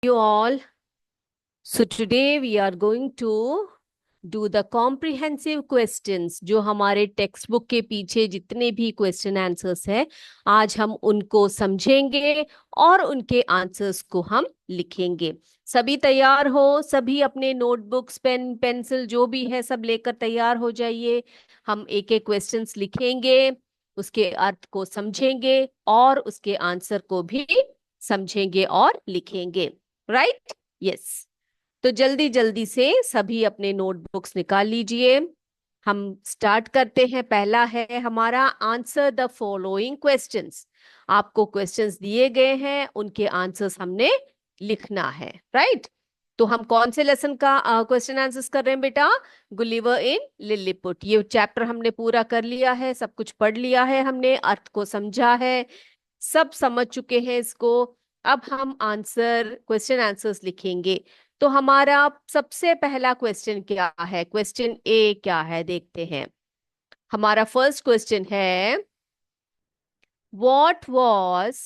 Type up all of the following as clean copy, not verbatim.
You all. So today we are going to do the comprehensive questions जो हमारे text book के पीछे जितने भी क्वेश्चन आंसर्स है आज हम उनको समझेंगे और उनके आंसर्स को हम लिखेंगे। सभी तैयार हो? सभी अपने नोटबुक्स पेन पेंसिल जो भी है सब लेकर तैयार हो जाइए। हम एक एक क्वेश्चंस लिखेंगे, उसके अर्थ को समझेंगे और उसके आंसर को भी समझेंगे और लिखेंगे। राइट? यस। तो जल्दी जल्दी से सभी अपने नोटबुक्स निकाल लीजिए। हम स्टार्ट करते हैं। पहला है हमारा आंसर द फॉलोइंग क्वेश्चंस। आपको क्वेश्चंस दिए गए हैं, उनके आंसर्स हमने लिखना है। राइट? तो हम कौन से लेसन का क्वेश्चन आंसर्स कर रहे हैं बेटा? गुलिवर इन लिलीपुट। ये चैप्टर हमने पूरा कर लिया है, सब कुछ पढ़ लिया है, हमने अर्थ को समझा है, सब समझ चुके हैं इसको। अब हम आंसर क्वेश्चन आंसर्स लिखेंगे। तो हमारा सबसे पहला क्वेश्चन क्या है? क्वेश्चन ए क्या है देखते हैं। हमारा फर्स्ट क्वेश्चन है what was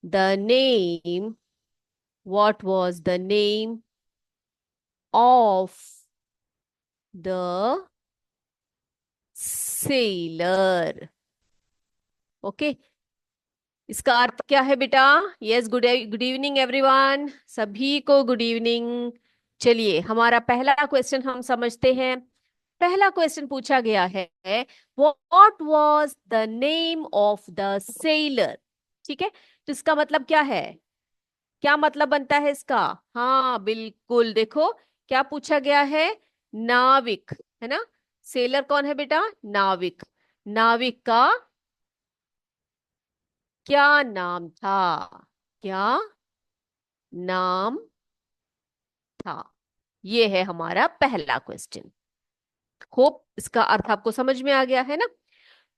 the name what was the name of the seller. Okay, इसका अर्थ क्या है बेटा? Yes, good good evening everyone, सभी को गुड इवनिंग। चलिए हमारा पहला क्वेश्चन हम समझते हैं। पहला क्वेश्चन पूछा गया है what was the name of the seller. ठीक है, तो इसका मतलब क्या है? क्या मतलब बनता है इसका? हाँ बिल्कुल, देखो क्या पूछा गया है। नाविक है ना। सेलर कौन है बेटा? नाविक। नाविक का क्या नाम था? क्या नाम था? ये है हमारा पहला क्वेश्चन। होप इसका अर्थ आपको समझ में आ गया है ना।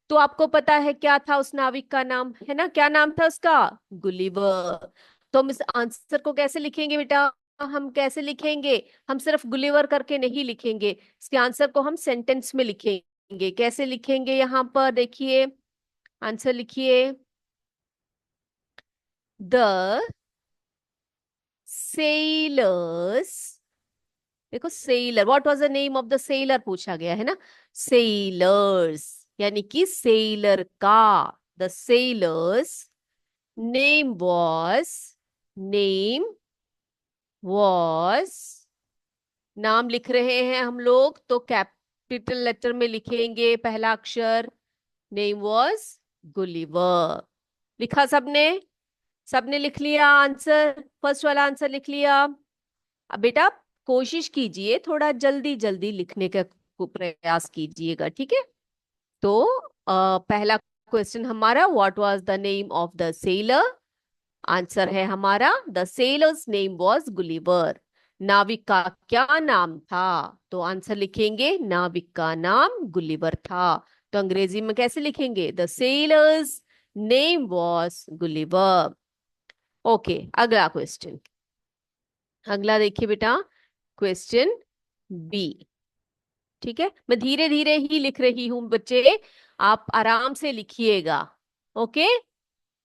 तो आपको पता है क्या था उस नाविक का नाम, है ना? क्या नाम था उसका? गुलिवर। तो हम इस आंसर को कैसे लिखेंगे बेटा? हम कैसे लिखेंगे? हम सिर्फ गुलिवर करके नहीं लिखेंगे, इसके आंसर को हम सेंटेंस में लिखेंगे। कैसे लिखेंगे? यहाँ पर देखिए, आंसर लिखिए। द सेलर्स, देखो seller, what was the name of the seller पूछा गया है ना। सेलर्स यानी कि सेलर का, the sellers name was, name was, नाम लिख रहे हैं हम लोग तो कैपिटल लेटर में लिखेंगे पहला अक्षर। Name was Gulliver. लिखा सबने? सबने लिख लिया आंसर? फर्स्ट वाला आंसर लिख लिया? अब बेटा कोशिश कीजिए थोड़ा जल्दी जल्दी लिखने का प्रयास कीजिएगा, ठीक है? तो पहला क्वेश्चन हमारा what was the name of the seller. Answer है हमारा the sellers name was Gulliver. नाविक का क्या नाम था? तो आंसर लिखेंगे नाविक का नाम गुलिवर था। तो अंग्रेजी में कैसे लिखेंगे? The sellers name was Gulliver. Okay, अगला क्वेश्चन। अगला देखिए बेटा, क्वेश्चन बी। ठीक है, मैं धीरे धीरे ही लिख रही हूं बच्चे, आप आराम से लिखिएगा। Okay,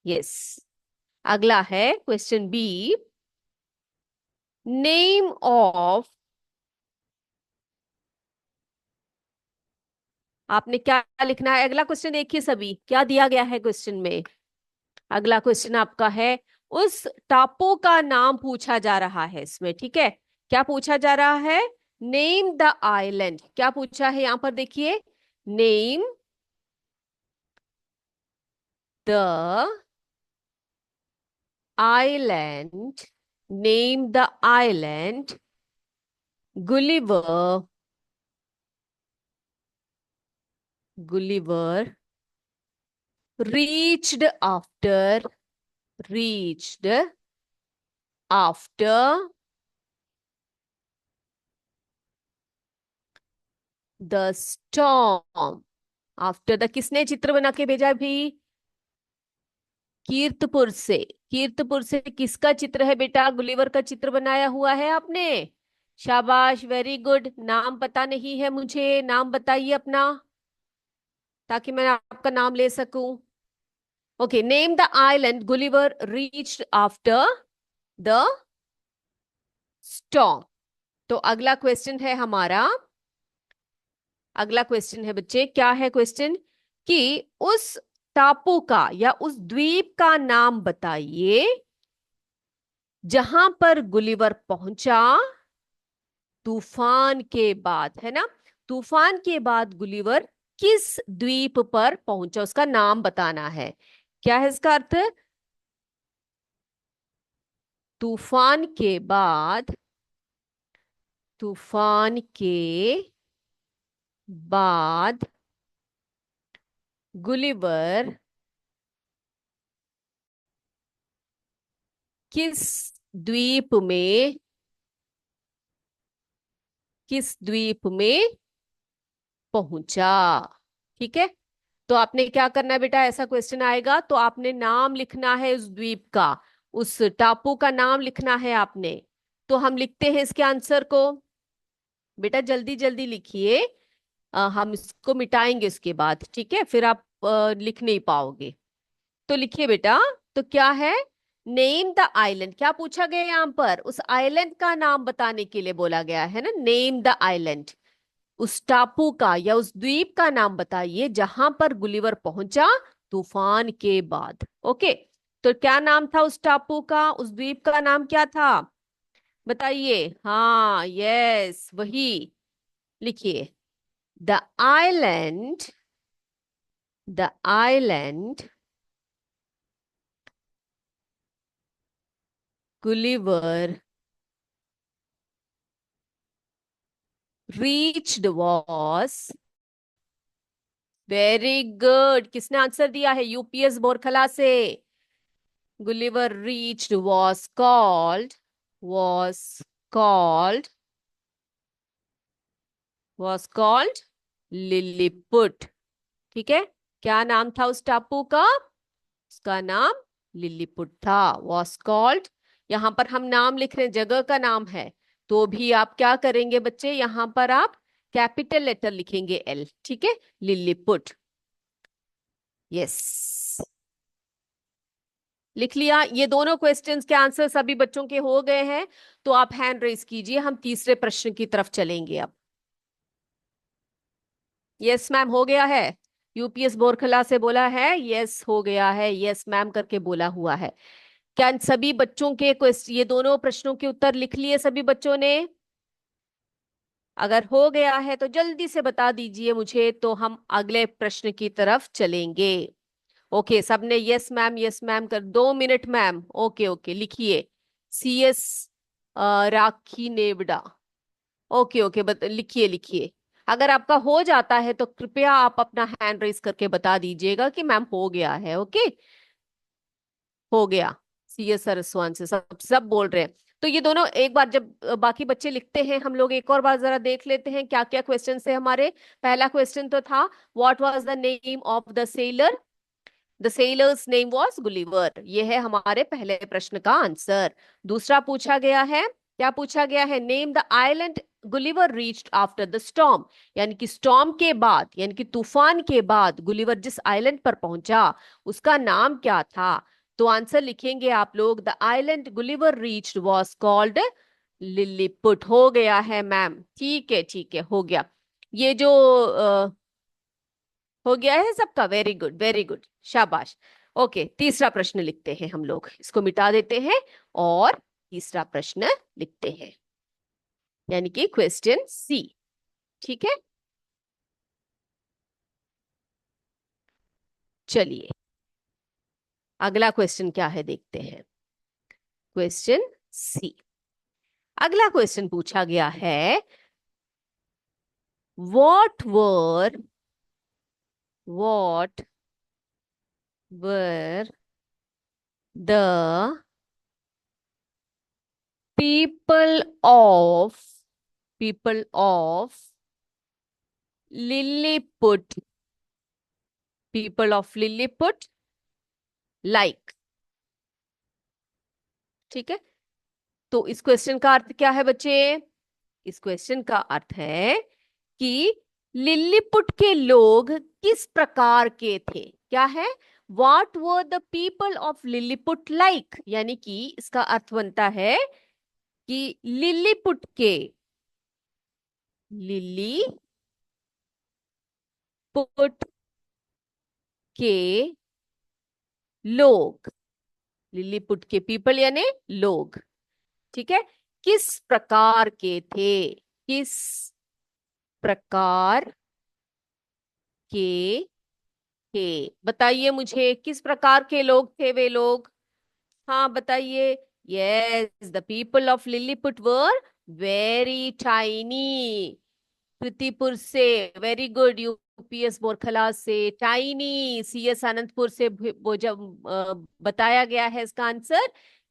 yes. अगला है क्वेश्चन बी। नेम ऑफ, आपने क्या लिखना है? अगला क्वेश्चन देखिए सभी, क्या दिया गया है क्वेश्चन में। अगला क्वेश्चन आपका है उस टापू का नाम पूछा जा रहा है इसमें। ठीक है, क्या पूछा जा रहा है? Name the island. क्या पूछा है यहां पर देखिए? Name the island, name the island Gulliver, Gulliver reached after, reached after the storm, after the किसने चित्र बना के भेजा भी? कीर्तपुर से। कीर्तपुर से किसका चित्र है बेटा? गुलिवर का चित्र बनाया हुआ है आपने। शाबाश, वेरी गुड। नाम पता नहीं है मुझे, नाम बताइए अपना ताकि मैं आपका नाम ले सकूं। Okay, name the island Gulliver reached after the storm. तो अगला क्वेश्चन है हमारा, अगला क्वेश्चन है बच्चे, क्या है क्वेश्चन कि उस टापू का या उस द्वीप का नाम बताइए जहां पर गुलिवर पहुंचा तूफान के बाद, है ना। तूफान के बाद गुलिवर किस द्वीप पर पहुंचा, उसका नाम बताना है। क्या है इसका अर्थ? तूफान के बाद, तूफान के बाद गुलिवर किस द्वीप में, किस द्वीप में पहुंचा। ठीक है, तो आपने क्या करना है बेटा, ऐसा क्वेश्चन आएगा तो आपने नाम लिखना है उस द्वीप का, उस टापू का नाम लिखना है आपने। तो हम लिखते हैं इसके आंसर को। बेटा जल्दी जल्दी लिखिए, हम इसको मिटाएंगे उसके बाद, ठीक है, फिर आप लिख नहीं पाओगे। तो लिखिए बेटा, तो क्या है, नेम द आइलैंड, क्या पूछा गया यहाँ पर, उस आइलैंड का नाम बताने के लिए बोला गया है ना, नेम द आइलैंड। उस टापू का या उस द्वीप का नाम बताइए जहां पर गुलिवर पहुंचा तूफान के बाद। ओके, तो क्या नाम था उस टापू का, उस द्वीप का नाम क्या था, बताइए। हाँ, यस, वही लिखिए, the island, the island Gulliver reached was, very good, किसने आंसर दिया है, यूपीएस बोरखला से। Gulliver reached was called was called Lilliput. ठीक है, क्या नाम था उस टापू का, उसका नाम लिलीपुट था, was called। यहां पर हम नाम लिख रहे हैं, जगह का नाम है, तो भी आप क्या करेंगे बच्चे, यहां पर आप कैपिटल लेटर लिखेंगे, एल, ठीक है, लिलीपुट। यस, लिख लिया। ये दोनों क्वेश्चंस के आंसर सभी बच्चों के हो गए हैं, तो आप हैंड रेस कीजिए, हम तीसरे प्रश्न की तरफ चलेंगे अब। यस मैम, हो गया है, यूपीएस बोरखला से बोला है, यस हो गया है, यस मैम करके बोला हुआ है। क्या इन सभी बच्चों के क्वेश्चन, ये दोनों प्रश्नों के उत्तर लिख लिए सभी बच्चों ने? अगर हो गया है तो जल्दी से बता दीजिए मुझे, तो हम अगले प्रश्न की तरफ चलेंगे। ओके, सबने यस मैम, यस मैम कर, 2 मिनट मैम। ओके ओके, लिखिए, CS राखी नेवडा। ओके ओके, लिखिए लिखिए। अगर आपका हो जाता है तो कृपया आप अपना हैंड रेस करके बता दीजिएगा कि मैम हो गया है। ओके, हो गया। CS सरस्वती से सब सब बोल रहे हैं। तो ये दोनों एक बार जब बाकी बच्चे लिखते हैं, हम लोग एक और बार जरा देख लेते हैं क्या क्या क्वेश्चन थे हमारे। पहला क्वेश्चन तो था, what was the name of the seller, the sellers name was Gulliver, ये है हमारे पहले प्रश्न का आंसर। दूसरा पूछा गया है, क्या पूछा गया है, name the island Gulliver reached after the storm, यानी कि स्टॉर्म के बाद, यानी कि तूफान के बाद गुलिवर जिस आइलैंड पर पहुंचा उसका नाम क्या था। तो आंसर लिखेंगे आप लोग, the island Gulliver reached was called Lilliput. हो गया है मैम, ठीक है ठीक है, हो गया। ये जो हो गया है सबका, वेरी गुड वेरी गुड, शाबाश। ओके, तीसरा प्रश्न लिखते हैं हम लोग, इसको मिटा देते हैं और तीसरा प्रश्न लिखते हैं, यानी कि क्वेश्चन C। ठीक है, चलिए अगला क्वेश्चन क्या है देखते हैं। क्वेश्चन C, अगला क्वेश्चन पूछा गया है, what were what were the people of people of Lilliput, people of Lilliput like। ठीक है, तो इस क्वेश्चन का अर्थ क्या है बच्चे, इस क्वेश्चन का अर्थ है कि लिलीपुट के लोग किस प्रकार के थे, क्या है, what were the people of Lilliput like, यानी कि इसका अर्थ बनता है कि लिलीपुट के, लिली पुट के लोग, लिलीपुट के पीपल यानी लोग, ठीक है, किस प्रकार के थे, किस प्रकार के थे, बताइए मुझे किस प्रकार के लोग थे वे लोग। हाँ बताइए। Yes, the people of Lilliput were very tiny. Kirtipur से, वेरी गुड, यूपीएस बोरखला से टाइनी, सीएस आनंदपुर से वो जब बताया गया है इसका आंसर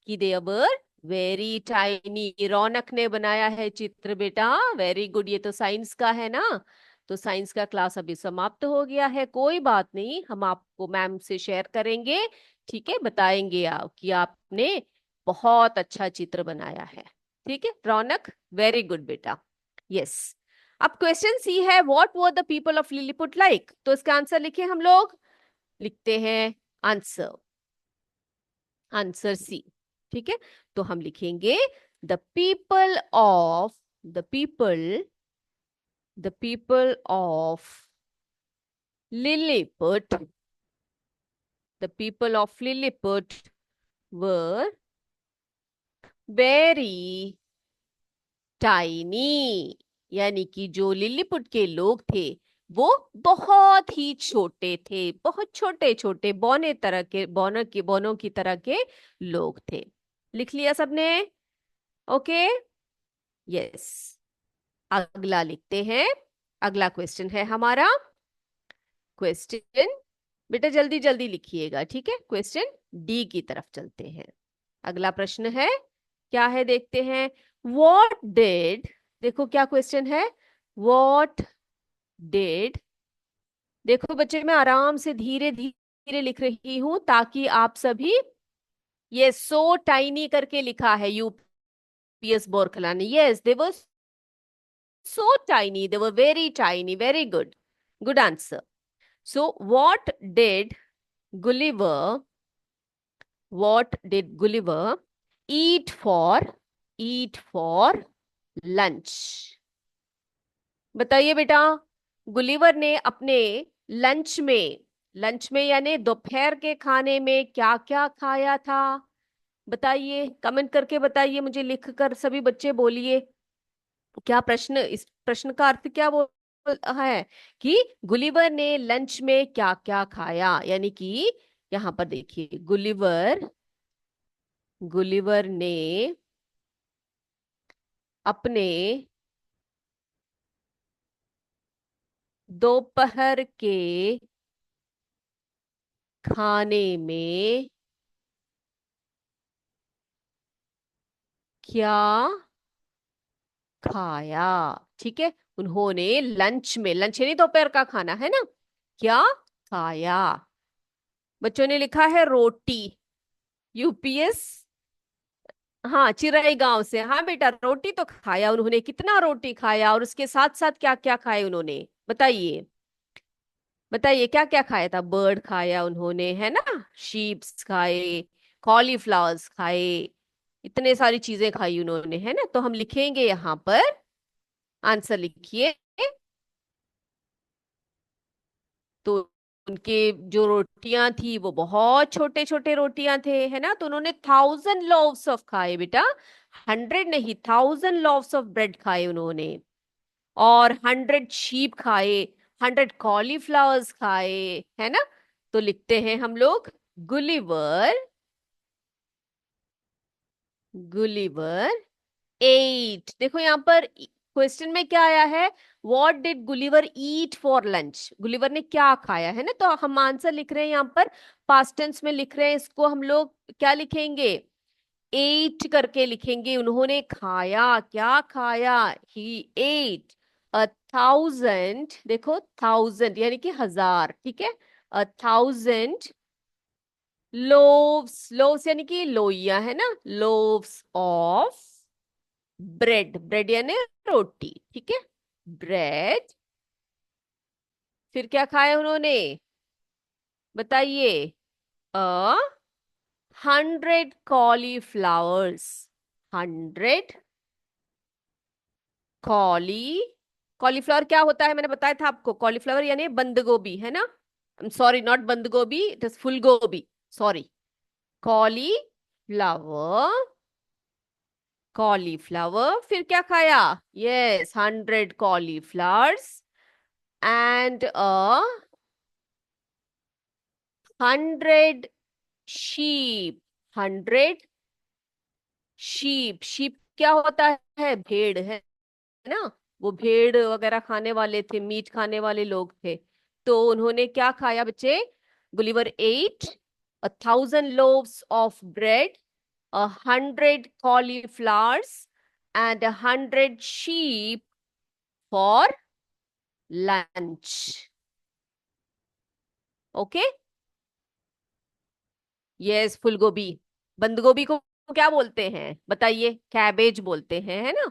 कि दे वर वेरी टाइनी। रौनक ने बनाया है चित्र बेटा, वेरी गुड। ये तो साइंस का है ना, तो साइंस का क्लास अभी समाप्त हो गया है, कोई बात नहीं, हम आपको मैम से शेयर करेंगे, ठीक है, बताएंगे आप कि आपने बहुत अच्छा चित्र बनाया है, ठीक है रौनक, वेरी गुड बेटा। यस, अब क्वेश्चन सी है, what were the people of Lilliput like, तो इसका आंसर लिखे हम लोग, लिखते हैं आंसर, आंसर सी, ठीक है, तो हम लिखेंगे the people of, the people, the people of Lilliput, the people of Lilliput were very tiny, यानी कि जो लिलीपुट के लोग थे वो बहुत ही छोटे थे, बहुत छोटे छोटे बौने तरह के, बौनों की तरह के लोग थे। लिख लिया सबने? ओके, यस, अगला लिखते हैं। अगला क्वेश्चन है हमारा, क्वेश्चन बेटा जल्दी जल्दी लिखिएगा, ठीक है, क्वेश्चन डी की तरफ चलते हैं। अगला प्रश्न है, क्या है देखते हैं। व्हाट डिड, देखो क्या क्वेश्चन है, व्हाट डिड, देखो बच्चे मैं आराम से धीरे धीरे लिख रही हूं ताकि आप सभी, ये सो टाइनी करके लिखा है यूपीएस बोरखला ने, yes they were so tiny, they were very tiny, very good, good answer. So what did Gulliver, what did Gulliver eat for lunch, बताइए बेटा, गुलिवर ने अपने लंच में, लंच में यानी दोपहर के खाने में क्या क्या खाया था, बताइए, कमेंट करके बताइए मुझे, लिख कर सभी बच्चे बोलिए, क्या प्रश्न, इस प्रश्न का अर्थ क्या वो है कि गुलिवर ने लंच में क्या क्या खाया, यानी कि यहाँ पर देखिए, गुलिवर, गुलिवर ने अपने दोपहर के खाने में क्या खाया, ठीक है, उन्होंने लंच में, लंच यानी दोपहर का खाना है ना, क्या खाया, बच्चों ने लिखा है रोटी, यूपीएस, हाँ चिरई गांव से, हाँ बेटा रोटी तो खाया उन्होंने, कितना रोटी खाया, और उसके साथ साथ क्या क्या खाए उन्होंने, बताइए, बताइए क्या क्या खाया था, बर्ड खाया उन्होंने है ना, शीप्स खाए, कॉलीफ्लावर्स खाए, इतने सारी चीजें खाई उन्होंने है ना, तो हम लिखेंगे यहाँ पर, आंसर लिखिए, तो उनके जो रोटियां थी वो बहुत छोटे छोटे रोटियां थे है ना, तो उन्होंने 1000 लोव्स ऑफ खाए बेटा, 100 नहीं, 1000 लोव्स ऑफ ब्रेड खाए उन्होंने, और 100 शीप खाए, 100 कॉलीफ्लावर्स खाए, है ना, तो लिखते हैं हम लोग गुलिवर, गुलिवर एट, देखो यहाँ पर क्वेश्चन में क्या आया है, what did Gulliver eat for lunch, Gulliver ने क्या खाया है ना, तो हम आंसर लिख रहे हैं यहाँ पर, पास्ट टेंस में लिख रहे हैं इसको, हम लोग क्या लिखेंगे, एट करके लिखेंगे, उन्होंने खाया, क्या खाया, ही एट 1000, देखो 1000 यानी कि 1000, ठीक है, 1000 लोव्स, लोव्स यानी कि लोइया है ना, लोव्स ऑफ ब्रेड, ब्रेड यानी रोटी, ठीक है, ब्रेड, फिर क्या खाया उन्होंने, बताइए, a 100 cauliflowers. 100 कॉलीफ्लावर क्या होता है, मैंने बताया था आपको, कॉलीफ्लावर यानी बंद गोभी है ना। सॉरी, नॉट बंद गोभी, इट इज फुल गोभी, सॉरी। कॉलीफ्लावर, कॉलीफ्लावर, फिर क्या खाया? Yes, 100 cauliflowers and 100 sheep. 100 sheep, sheep क्या होता है? भेड़ है ना। वो भेड़ वगैरह खाने वाले थे, मीट खाने वाले लोग थे। तो उन्होंने क्या खाया बच्चे? Gulliver ate 1,000 loaves of bread, 100 cauliflowers and 100 sheep for lunch. Okay. Yes, फूल गोभी। बंद गोभी को क्या बोलते हैं बताइए? कैबेज बोलते हैं, है ना।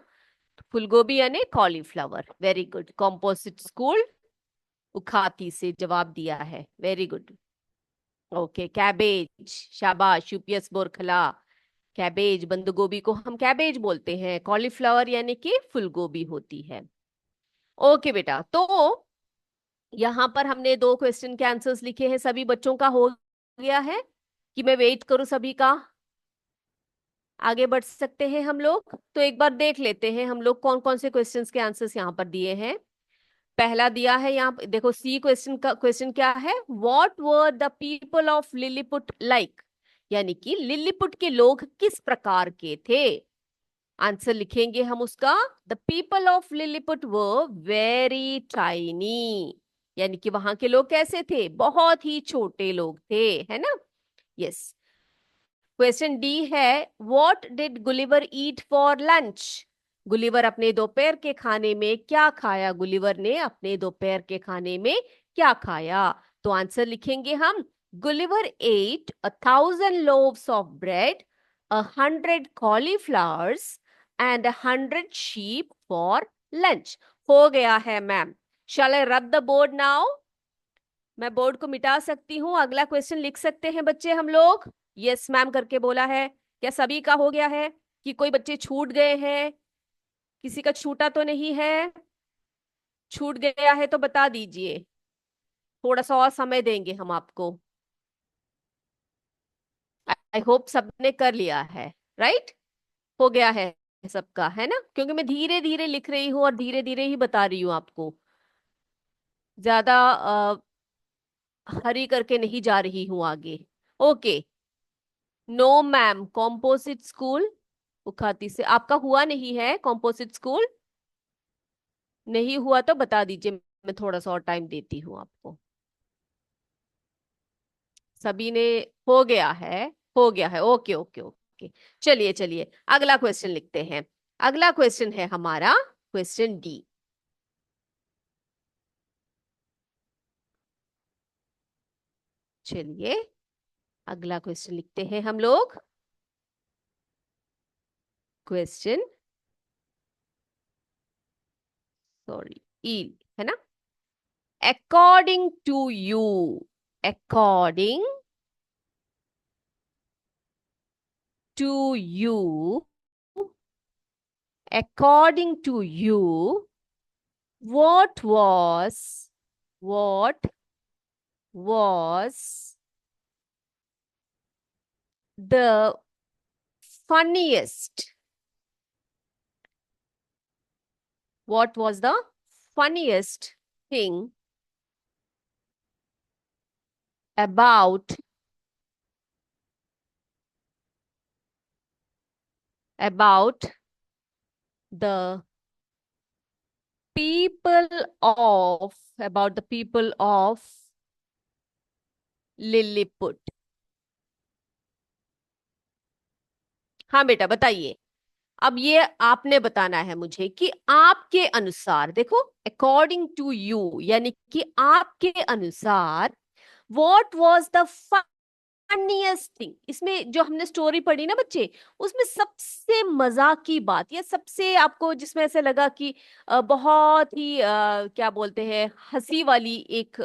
फूल गोभी यानी cauliflower. Very good, composite school Ukhati से जवाब दिया है, वेरी गुड। ओके, कैबेज, शाबाश, यूपीएस बोरखला। कैबेज, बंद गोभी को हम कैबेज बोलते हैं, कॉलीफ्लावर यानी कि फूल गोभी होती है। ओके बेटा, तो यहाँ पर हमने 2 क्वेश्चन के आंसर्स लिखे हैं। सभी बच्चों का हो गया है कि मैं वेट करूं सभी का? आगे बढ़ सकते हैं हम लोग? तो एक बार देख लेते हैं हम लोग कौन कौन से क्वेश्चंस के आंसर्स यहाँ पर दिए हैं। पहला दिया है यहाँ पे, देखो सी क्वेश्चन का क्वेश्चन क्या है? What were the people of Lilliput like, यानी कि लिलीपुट के लोग किस प्रकार के थे। आंसर लिखेंगे हम उसका। The people of Lilliput were very tiny, यानी कि वहां के लोग कैसे थे? बहुत ही छोटे लोग थे, है ना। यस। क्वेश्चन डी है, what did Gulliver eat for lunch. Gulliver अपने दोपहर के खाने में क्या खाया? गुलिवर ने अपने दोपहर के खाने में क्या खाया? तो आंसर लिखेंगे हम। Gulliver ate 1,000 loaves of bread, 100 cauliflowers and 100 sheep for lunch. हो गया है ma'am. Shall I rub the board now? मैं बोर्ड को मिटा सकती हूँ, अगला क्वेश्चन लिख सकते हैं बच्चे हम लोग। यस मैम करके बोला है। क्या सभी का हो गया है कि कोई बच्चे छूट गए हैं? किसी का छूटा तो नहीं है? छूट गया है तो बता दीजिए, थोड़ा सा और समय देंगे हम आपको। आई होप सबने कर लिया है, राइट? हो गया है सबका, है ना, क्योंकि मैं धीरे धीरे लिख रही हूँ और धीरे धीरे ही बता रही हूँ आपको, ज्यादा हरी करके नहीं जा रही हूँ आगे। Okay. No ma'am, composite school Ukhati से आपका हुआ नहीं है? कॉम्पोजिट स्कूल नहीं हुआ तो बता दीजिए, मैं थोड़ा सा और टाइम देती हूँ आपको। सभी ने हो गया है? हो गया है, ओके ओके ओके। चलिए चलिए, अगला क्वेश्चन लिखते हैं। अगला क्वेश्चन है हमारा क्वेश्चन डी। चलिए अगला क्वेश्चन लिखते हैं हम लोग। क्वेश्चन, सॉरी, ई है ना। According to you, according to you, according to you, what was the funniest, what was the funniest thing about the people about the people of Lilliput? हाँ बेटा बताइए। अब ये आपने बताना है मुझे कि आपके अनुसार, देखो अकॉर्डिंग टू यू यानी कि आपके अनुसार, what was the funniest thing. इसमें जो हमने स्टोरी पढ़ी ना बच्चे, उसमें सबसे मजाक की बात या सबसे आपको जिसमें ऐसे लगा कि बहुत ही क्या बोलते हैं, हंसी वाली एक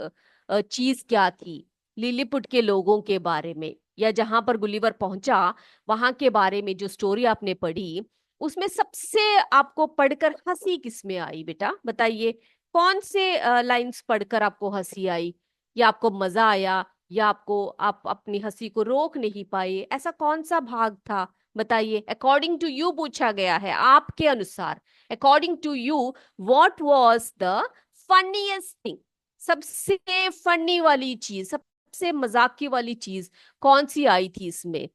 चीज क्या थी? लिलीपुट के लोगों के बारे में, या जहां पर गुलिवर पहुंचा वहां के बारे में जो स्टोरी आपने पढ़ी, उसमें सबसे आपको पढ़कर हंसी किसमें आई बेटा? बताइए, कौन से लाइंस पढ़कर आपको हंसी आई, या आपको मजा आया, या आप अपनी हंसी को रोक नहीं पाए? ऐसा कौन सा भाग था? बताइए, अकॉर्डिंग टू यू पूछा गया है, आपके अनुसार, according to you, what was the funniest thing? सबसे फनी वाली चीज, सबसे मजाकी वाली चीज कौन सी आई थी इसमें?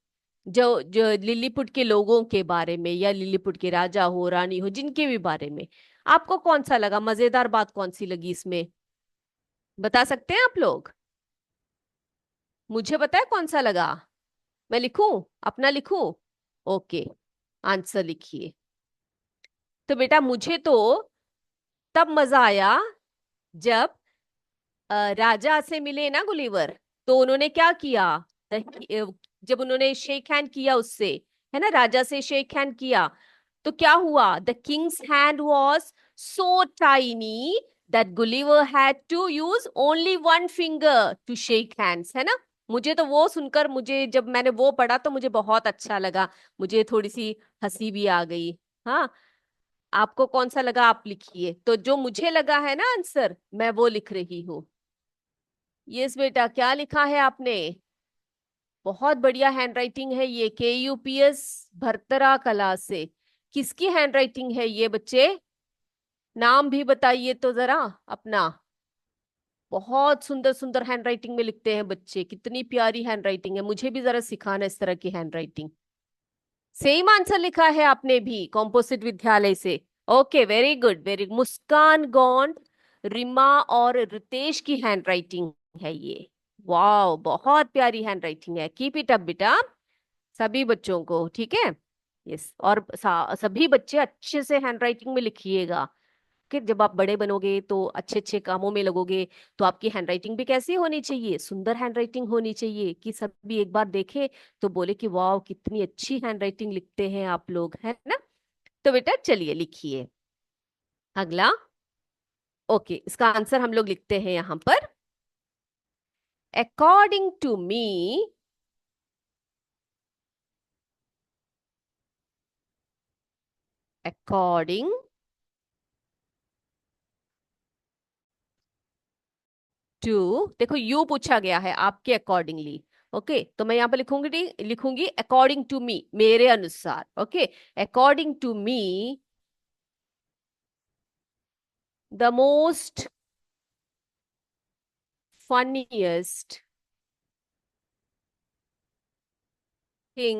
जो जो लिलीपुट के लोगों के बारे में, या लिलीपुट के राजा हो, रानी हो, जिनके भी बारे में, आपको कौन सा लगा? मजेदार बात कौन सी लगी इसमें? बता सकते हैं आप लोग? मुझे पता है कौन सा लगा। मैं लिखूं, अपना लिखूं? ओके, आंसर लिखिए। तो बेटा मुझे तो तब मजा आया जब राजा से मिले ना गुलिवर, तो उन्होंने क्या किया? जब उन्होंने शेक हैंड किया उससे, है ना, राजा से शेक हैंड किया, तो क्या हुआ? The king's hand was so tiny that Gulliver had to use only one finger to shake hands, है ना? मुझे तो वो सुनकर, मुझे जब मैंने वो पढ़ा तो मुझे बहुत अच्छा लगा, मुझे थोड़ी सी हंसी भी आ गई। हाँ, आपको कौन सा लगा? आप लिखिए। तो जो मुझे लगा है ना आंसर, मैं वो लिख रही हूँ। यस बेटा, क्या लिखा है आपने? बहुत बढ़िया हैंडराइटिंग है ये, KUPS भरतरा कला से। किसकी हैंडराइटिंग है ये बच्चे? नाम भी बताइए तो जरा अपना। बहुत सुंदर सुंदर हैंडराइटिंग में लिखते हैं बच्चे, कितनी प्यारी हैंडराइटिंग है। मुझे भी जरा सिखाना इस तरह की हैंडराइटिंग। सेम आंसर लिखा है आपने भी, कॉम्पोजिट विद्यालय से। Okay, very good, very. Muskan Gaund, Rima और रितेश की हैंडराइटिंग है ये। वाह, बहुत प्यारी हैंडराइटिंग है। कीप इट अप बेटा, सभी बच्चों को, ठीक है? यस, और सभी बच्चे अच्छे से हैंडराइटिंग में लिखिएगा, कि जब आप बड़े बनोगे तो अच्छे अच्छे कामों में लगोगे, तो आपकी हैंडराइटिंग भी कैसी होनी चाहिए? सुंदर हैंडराइटिंग होनी चाहिए, कि सभी एक बार देखे तो बोले कि वाह, कितनी अच्छी हैंडराइटिंग लिखते हैं आप लोग, है ना? तो बेटा चलिए लिखिए अगला। ओके, इसका आंसर हम लोग लिखते हैं यहां पर। According to me, according to, देखो यू पूछा गया है, आपके अकॉर्डिंगली। ओके, तो मैं यहां पर लिखूंगी, लिखूंगी अकॉर्डिंग टू मी, मेरे अनुसार। Okay, according to me, the most funniest thing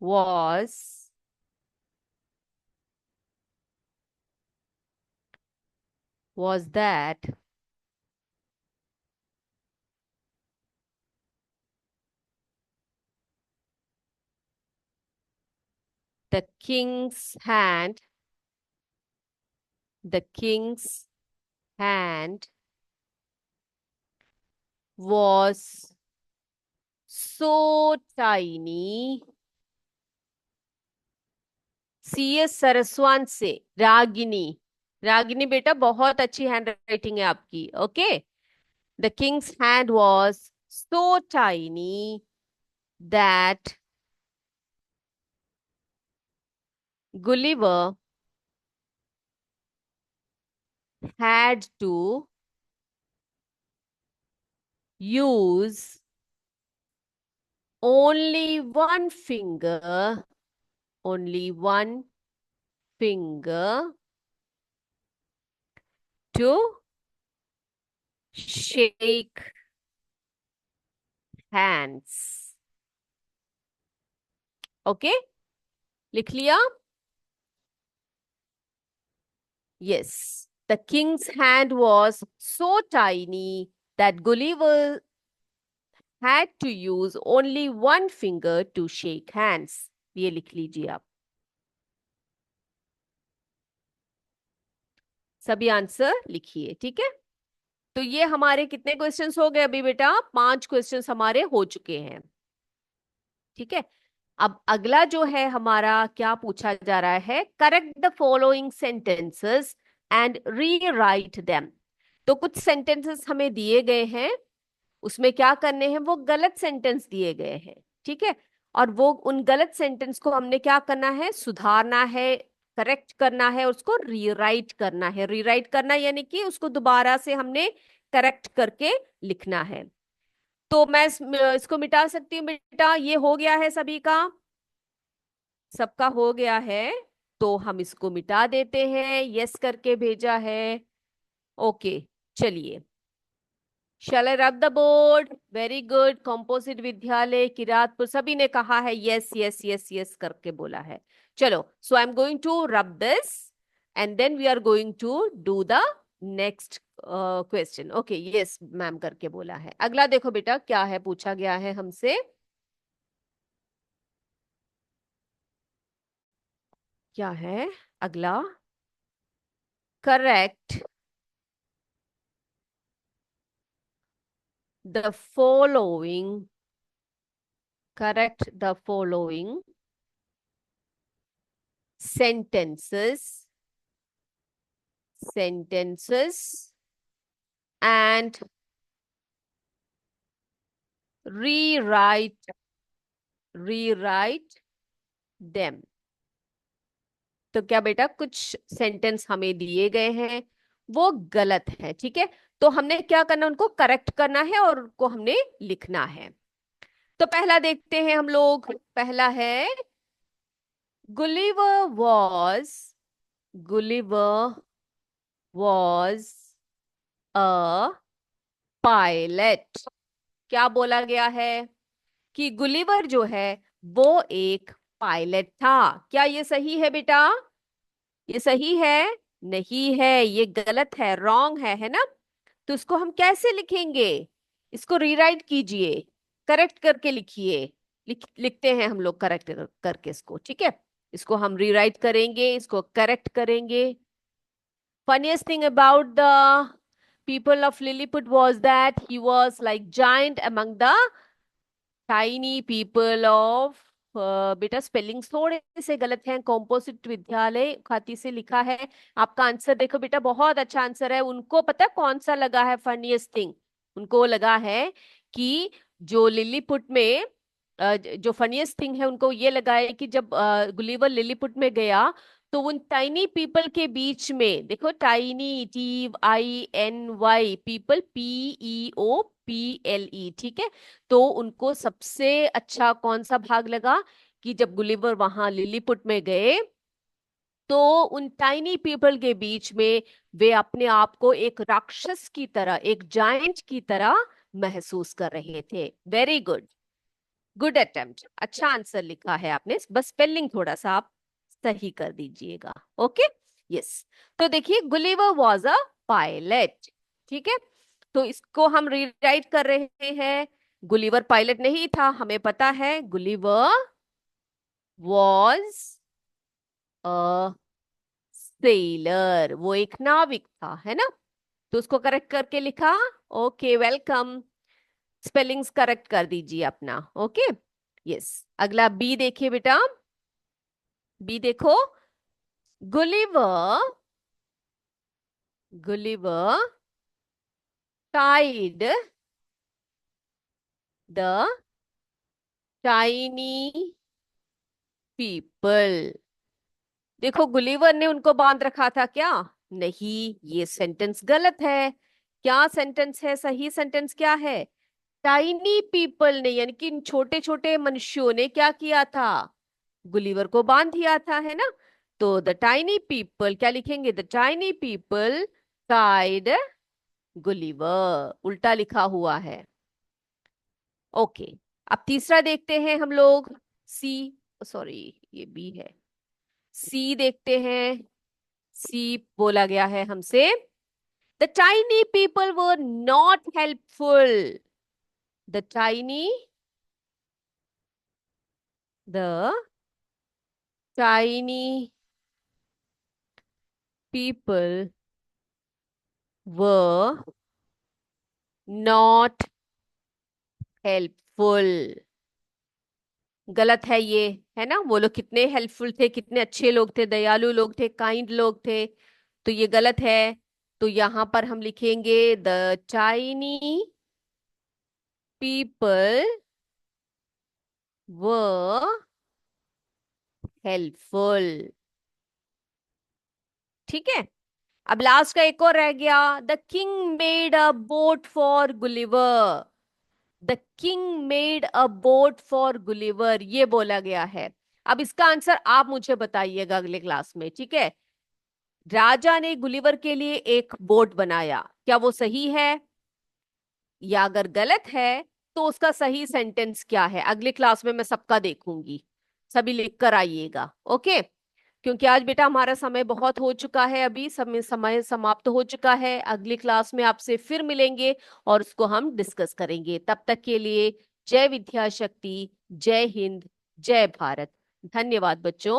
was that the king's hand, the king's hand was so tiny। CS सरसवान से रागिनी। रागिनी बेटा, बहुत अच्छी हैंड राइटिंग है आपकी। Okay, the king's hand was so tiny that Gulliver had to use only one finger, only one finger to shake hands। Okay, लिख लिया? Yes, the king's hand was so tiny that Gulliver had to use only one finger to shake hands। ये लिख लीजिए आप। सभी answer लिखिए, ठीक है? तो ये हमारे कितने क्वेश्चंस हो गए अभी बेटा? 5 क्वेश्चंस हमारे हो चुके हैं, ठीक है? अब अगला जो है हमारा, क्या पूछा जा रहा है? Correct the following sentences and rewrite them. तो कुछ सेंटेंसेस हमें दिए गए हैं, उसमें क्या करने हैं, वो गलत सेंटेंस दिए गए हैं, ठीक है। और वो उन गलत सेंटेंस को हमने क्या करना है, सुधारना है, करेक्ट करना है, उसको रीराइट करना है। रीराइट करना यानी कि उसको दोबारा से हमने करेक्ट करके लिखना है। तो मैं इसको मिटा सकती हूँ बेटा, ये हो गया है सभी का, सबका हो गया है। तो हम इसको मिटा देते हैं, यस करके भेजा है। ओके, चलिए। Shall I rub the board? Very good. Composite विद्यालय किरातपुर, सभी ने कहा है यस यस यस यस करके बोला है। चलो, so I am going to rub this and then we are going to do the next question. Okay, yes ma'am करके बोला है। अगला देखो बेटा क्या है, पूछा गया है हमसे, क्या है अगला। Correct the following, correct the following sentences and rewrite them। तो क्या बेटा, कुछ सेंटेंस हमें दिए गए हैं, वो गलत है, ठीक है। तो हमने क्या करना, उनको करेक्ट करना है और उनको हमने लिखना है। तो पहला देखते हैं हम लोग। पहला है, Gulliver was Gulliver was a pilot. क्या बोला गया है कि गुलिवर जो है वो एक पायलट था। क्या ये सही है बेटा? ये सही है? नहीं है, ये गलत है, रॉन्ग है ना। तो इसको हम कैसे लिखेंगे? इसको रीराइट कीजिए, करेक्ट करके लिखिए। लिखते हैं हम लोग करेक्ट करके इसको, ठीक है। इसको हम रीराइट करेंगे, इसको करेक्ट करेंगे। Funniest thing about the people of Lilliput was that he was like giant among the tiny people of बेटा स्पेलिंग्स थोड़े से गलत हैं। कॉम्पोजिट विद्यालय खाती से लिखा है। आपका आंसर देखो बेटा, बहुत अच्छा आंसर है। उनको पता है कौन सा लगा है फनीएस्ट थिंग? उनको लगा है कि जो लिलीपुट में जो फनीएस्ट थिंग है, उनको ये लगा है कि जब गुलिवर लिलीपुट में गया तो उन टाइनी पीपल के बीच में, देखो टाइनी, TINY, पीपल, PEOPLE, ठीक है। तो उनको सबसे अच्छा कौन सा भाग लगा कि जब गुलिवर वहां लिलीपुट में गए तो उन टाइनी पीपल के बीच में वे अपने आप को एक राक्षस की तरह, एक जायंट की तरह महसूस कर रहे थे। वेरी गुड, गुड अटेम्प्ट, अच्छा आंसर लिखा है आपने। बस स्पेलिंग थोड़ा सा आप सही कर दीजिएगा। Okay, yes. तो देखिए, गुलिवर वॉज अ पायलट, ठीक है। तो इसको हम रीराइट कर रहे हैं। गुलिवर पायलट नहीं था, हमें पता है। गुलिवर वॉज अ सेलर, वो एक नाविक था, है ना। तो उसको करेक्ट करके लिखा। Okay, welcome. स्पेलिंग्स करेक्ट कर दीजिए अपना। Okay, yes. अगला बी देखिए बेटा, बी देखो। Gulliver Gulliver tied the tiny people। देखो, गुलिवर ने उनको बांध रखा था क्या? नहीं, ये सेंटेंस गलत है। क्या सेंटेंस है? सही सेंटेंस क्या है? टाइनी पीपल ने, यानी कि इन छोटे छोटे मनुष्यों ने क्या किया था? गुलिवर को बांध दिया था, है ना। तो द टाइनी पीपल क्या लिखेंगे? The tiny people tied Gulliver, उल्टा लिखा हुआ है। ओके, अब तीसरा देखते हैं हम लोग। सी, सॉरी ये बी है। सी देखते हैं। सी बोला गया है हमसे, the tiny people were not helpful. The tiny the tiny people were not helpful. गलत है ये, है ना। वो लोग कितने हेल्पफुल थे, कितने अच्छे लोग थे, दयालु लोग थे, काइंड लोग थे। तो ये गलत है। तो यहां पर हम लिखेंगे द चाइनी पीपल व हेल्पफुल। ठीक है। अब लास्ट का एक और रह गया, the king made a boat for Gulliver. The king made a boat for Gulliver, ये बोला गया है। अब इसका आंसर आप मुझे बताइएगा अगले क्लास में, ठीक है। राजा ने गुलिवर के लिए एक बोट बनाया, क्या वो सही है, या अगर गलत है तो उसका सही सेंटेंस क्या है? अगले क्लास में मैं सबका देखूंगी, सभी लिख कर आइएगा, ओके। क्योंकि आज बेटा हमारा समय बहुत हो चुका है, अभी समय समाप्त हो चुका है। अगली क्लास में आपसे फिर मिलेंगे और उसको हम डिस्कस करेंगे। तब तक के लिए जय विद्या शक्ति, जय हिंद, जय भारत। धन्यवाद बच्चों।